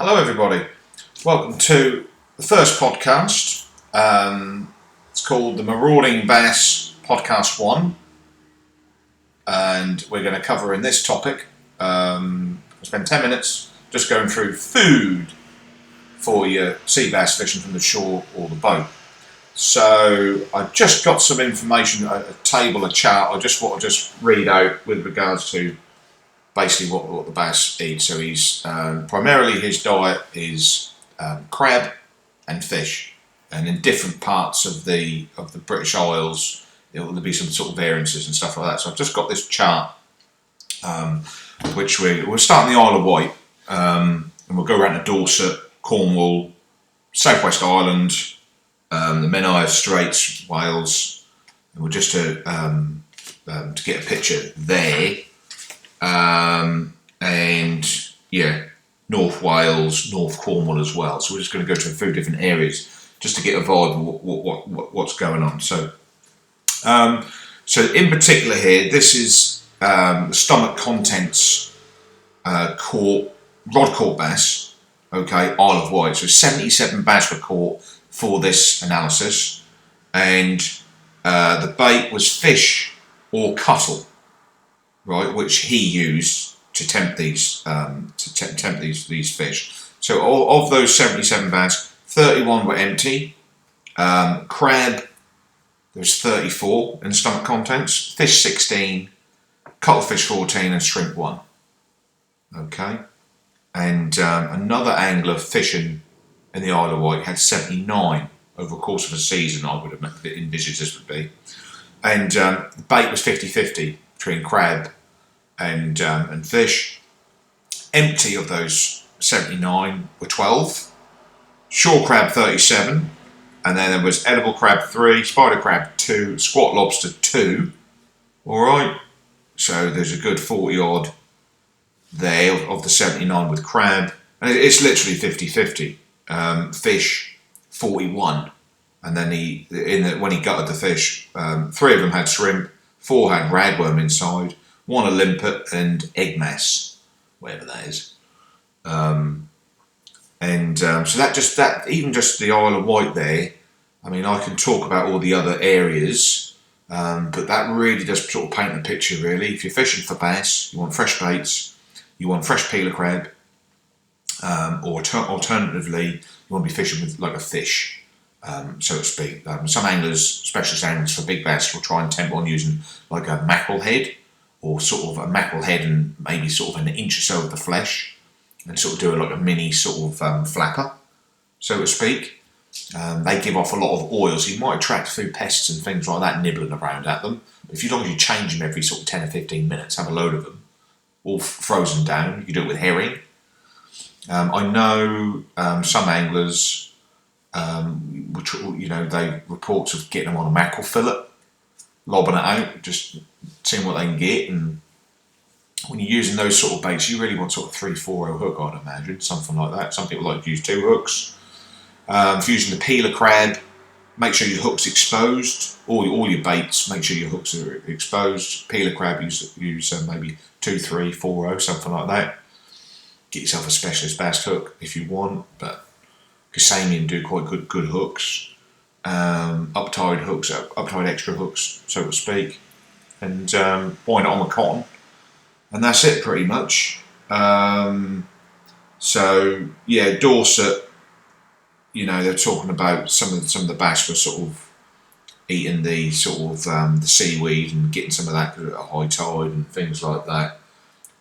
Hello everybody, welcome to the first podcast. It's called the Marauding Bass Podcast 1, and we're going to cover in this topic, we'll spend 10 minutes just going through food for your sea bass fishing from the shore or the boat. So I just got some information, a table, a chart. I just want to just read out with regards to basically what the bass eats. So he's primarily his diet is crab and fish, and in different parts of the British Isles there'll be some sort of variances and stuff like that. So I've just got this chart, which we'll start in the Isle of Wight, and we'll go around to Dorset, Cornwall, South West Island, the Menai Straits, Wales, and we're just to get a picture there. And yeah, North Wales, North Cornwall as well. So we're just going to go to a few different areas just to get a vibe of what's going on. So in particular here, this is the stomach contents rod caught bass. Okay, Isle of Wight. So 77 bass were caught for this analysis, and the bait was fish or cuttle. Right, which he used to tempt these these fish. So of those 77 bass, 31 were empty. Crab, there's 34 in stomach contents. Fish 16, cuttlefish 14, and shrimp 1. Okay, and another angler fishing in the Isle of Wight had 79 over the course of a season. I would have envisaged this would be, and the bait was 50-50 between crab and fish. Empty of those 79 were 12. Shore crab 37, and then there was edible crab 3, spider crab 2, squat lobster 2. All right, so there's a good 40 odd there of the 79 with crab, and it's literally 50-50. Fish 41, and then when he gutted the fish, 3 of them had shrimp, 4 had ragworm inside, 1 a limpet, and egg mass, whatever that is. So that even just the Isle of Wight there. I mean, I can talk about all the other areas, but that really does sort of paint the picture. Really, if you're fishing for bass, you want fresh baits, you want fresh peeler crab, or alternatively, you want to be fishing with like a fish. So to speak. Some anglers, specialist anglers for big bass, will try and tempt on using like a mackerel head, or sort of a mackerel head and maybe sort of an inch or so of the flesh, and sort of do like a mini sort of flapper, so to speak. They give off a lot of oil, so you might attract a few pests and things like that nibbling around at them. But as long as you change them every sort of 10 or 15 minutes, have a load of them, all frozen down. You can do it with herring. I know some anglers, which they reports of getting them on a mackerel fillet, lobbing it out, just seeing what they can get. And when you're using those sort of baits, you really want sort of 3-4 hook, I'd imagine, something like that. Some people like to use 2 hooks. If you're using the peeler crab, make sure your hook's exposed. All your baits, make sure your hooks are exposed. Peeler crab, use maybe 2, 3, 4, something like that. Get yourself a specialist bass hook if you want, but Casamian do quite good hooks, uptied extra hooks, so to speak, and wind it on with cotton, and that's it pretty much. So yeah, Dorset, they're talking about some of the bass were sort of eating the sort of the seaweed and getting some of that at a high tide and things like that.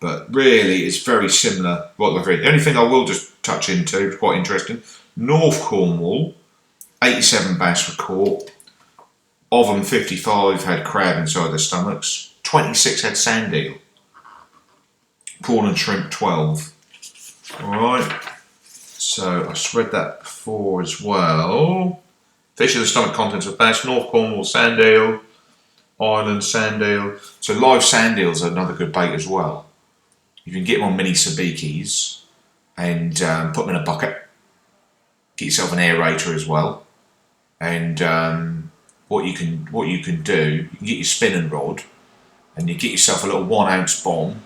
But really, it's very similar. The only thing I will just touch into, quite interesting, North Cornwall, 87 bass were caught. Of them, 55 had crab inside their stomachs. 26 had sand eel. Prawn and shrimp, 12. Alright. So, I read that before as well. Fish of the stomach contents of bass. North Cornwall, sand eel. Ireland, sand eel. So, live sand eels are another good bait as well. You can get them on mini sabikis and put them in a bucket. Get yourself an aerator as well, and what you can do, you can get your spinning rod, and you get yourself a little 1 ounce bomb,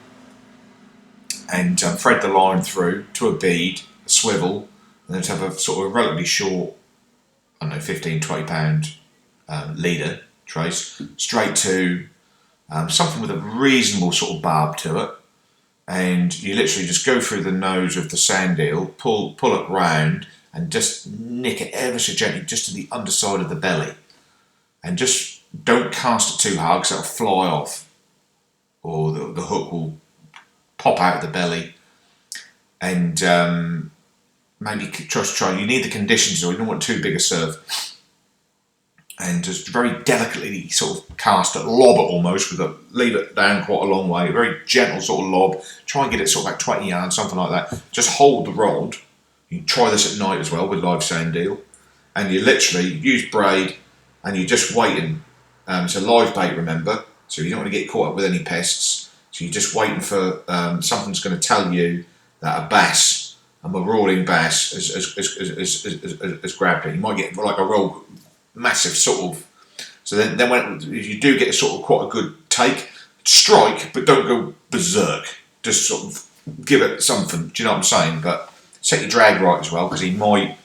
and thread the line through to a bead, swivel, and then to have a sort of relatively short, I don't know, 15, 20 pound leader trace, straight to something with a reasonable sort of barb to it, and you literally just go through the nose of the sand eel, pull it round, and just nick it ever so gently just to the underside of the belly, and just don't cast it too hard because it'll fly off, or the hook will pop out of the belly. And maybe just try. You need the conditions, or you don't want too big a surf. And just very delicately sort of cast it, lob it almost, leave it down quite a long way, a very gentle sort of lob. Try and get it sort of like 20 yards, something like that. Just hold the rod. You can try this at night as well with live sand eel. And you literally use braid, and you're just waiting. It's a live bait, remember, so you don't want to get caught up with any pests. So you're just waiting for something's going to tell you that a bass, a marauding bass, has grabbed it. You might get like a real massive sort of. So then when if you do get a sort of quite a good take, strike, but don't go berserk. Just sort of give it something. Do you know what I'm saying? But set your drag right as well, because he might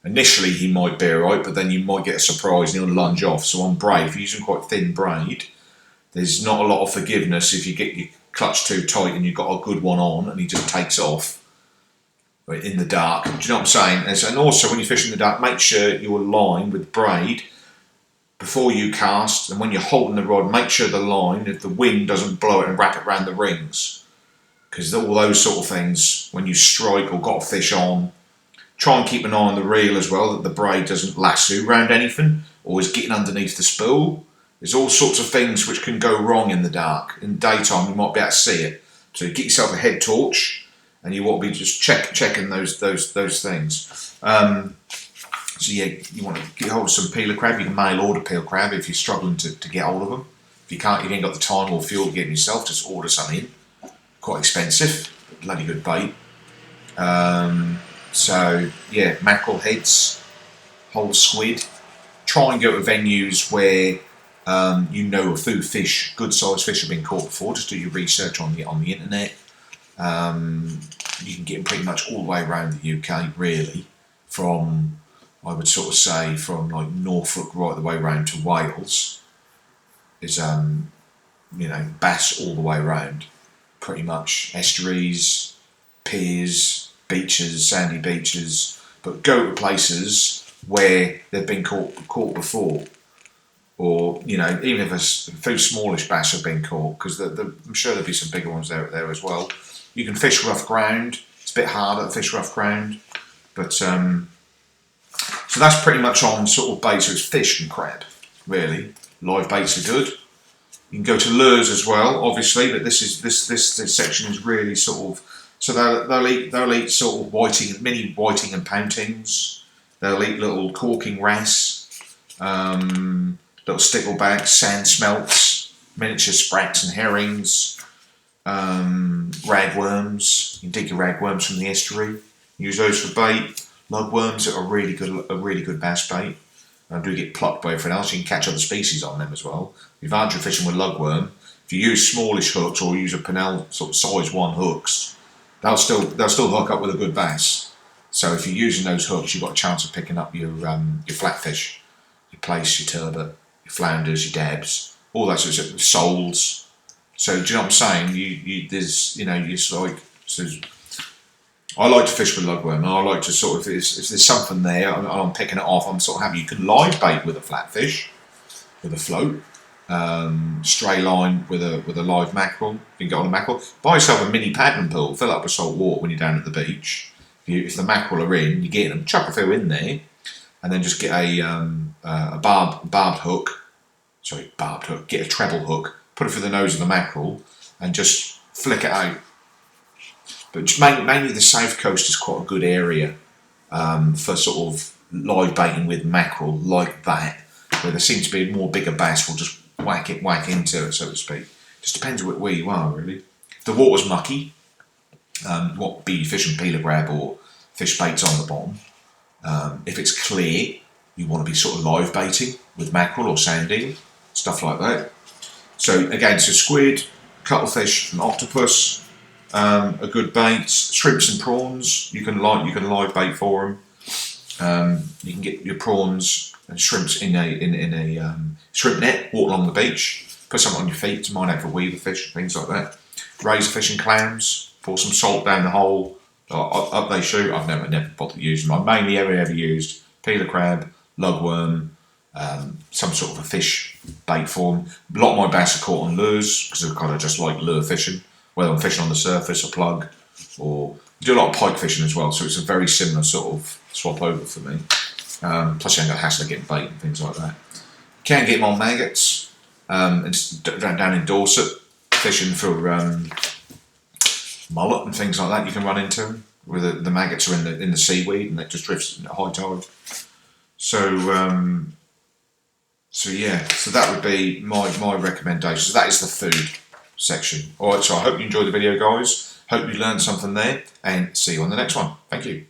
be alright, but then you might get a surprise and he'll lunge off. So on braid, if you're using quite thin braid, there's not a lot of forgiveness if you get your clutch too tight and you've got a good one on and he just takes off in the dark. Do you know what I'm saying? And also when you fish in the dark, make sure you're aligned with braid before you cast, and when you're holding the rod, make sure the line, if the wind doesn't blow it and wrap it around the rings, because all those sort of things, when you strike or got a fish on, try and keep an eye on the reel as well, that the braid doesn't lasso around anything or is getting underneath the spool. There's all sorts of things which can go wrong in the dark. In daytime, you might be able to see it. So get yourself a head torch, and you want to be just checking those things. So yeah, you want to get hold of some peeler crab. You can mail order peeler crab if you're struggling to get hold of them. If you can't, you ain't got the time or fuel to get them yourself, just order some in. Quite expensive, but bloody good bait. So yeah, mackerel heads, whole squid. Try and go to venues where you know a few fish, good sized fish have been caught before. Just do your research on the internet. You can get them pretty much all the way around the UK, really, from, I would sort of say, from like Norfolk right the way around to Wales. Is bass all the way around, pretty much. Estuaries, piers, beaches, sandy beaches, but go to places where they've been caught before, or even if a few smallish bass have been caught, because I'm sure there'll be some bigger ones there as well. You can fish rough ground. It's a bit harder to fish rough ground, but so that's pretty much on sort of bait. So it's fish and crab, really. Live baits are good. You can go to lures as well, obviously, but this section is really sort of. So they'll eat sort of mini whiting and pountings. They'll eat little corking wrasse, little sticklebacks, sand smelts, miniature sprats and herrings, ragworms. You can dig your ragworms from the estuary. Use those for bait. Lugworms are a really good bass bait. Do get plucked by everything else. You can catch other species on them as well. If you're archery fishing with lugworm, if you use smallish hooks or use a Pennell sort of size 1 hooks, they'll still hook up with a good bass. So if you're using those hooks, you've got a chance of picking up your flatfish, your plaice, your turbot, your flounders, your dabs, all that sort of soles. So do you know what I'm saying? I like to fish with lugworm, and I like to sort of, if there's something there, I'm picking it off, I'm sort of happy. You can live bait with a flatfish, with a float, stray line with a live mackerel. You can get on a mackerel. Buy yourself a mini paddling pool, fill it up with salt water when you're down at the beach. If the mackerel are in, you get them, chuck a few in there, and then just get a barbed hook. Get a treble hook, put it through the nose of the mackerel, and just flick it out. But mainly the south coast is quite a good area for sort of live baiting with mackerel like that, where there seems to be more bigger bass will just whack into it, so to speak. Just depends where you are, really. If the water's mucky, what be fishing peeler grab or fish baits on the bottom. If it's clear, you want to be sort of live baiting with mackerel or sand eel, stuff like that. So again, so squid, cuttlefish, and octopus. a good bait. Shrimps and prawns, you can live bait for them. You can get your prawns and shrimps in a shrimp net, walk along the beach, put something on your feet to mine out for weaver fish and things like that. Razor fish and clams, pour some salt down the hole, up they shoot. I've never bothered using them. I mainly ever used peeler crab, lugworm, some sort of a fish bait form. A lot of my bass are caught on lures because I kind of just like lure fishing, whether I'm fishing on the surface or plug, or do a lot of pike fishing as well. So it's a very similar sort of swap over for me. Plus, you ain't got hassle of getting bait and things like that. Can get them on maggots. It's down in Dorset, fishing for mullet and things like that. You can run into them where the maggots are in the seaweed and it just drifts at high tide. So yeah, so that would be my recommendations. That is the food section. Alright, so I hope you enjoyed the video, guys. Hope you learned something there, and see you on the next one. Thank you.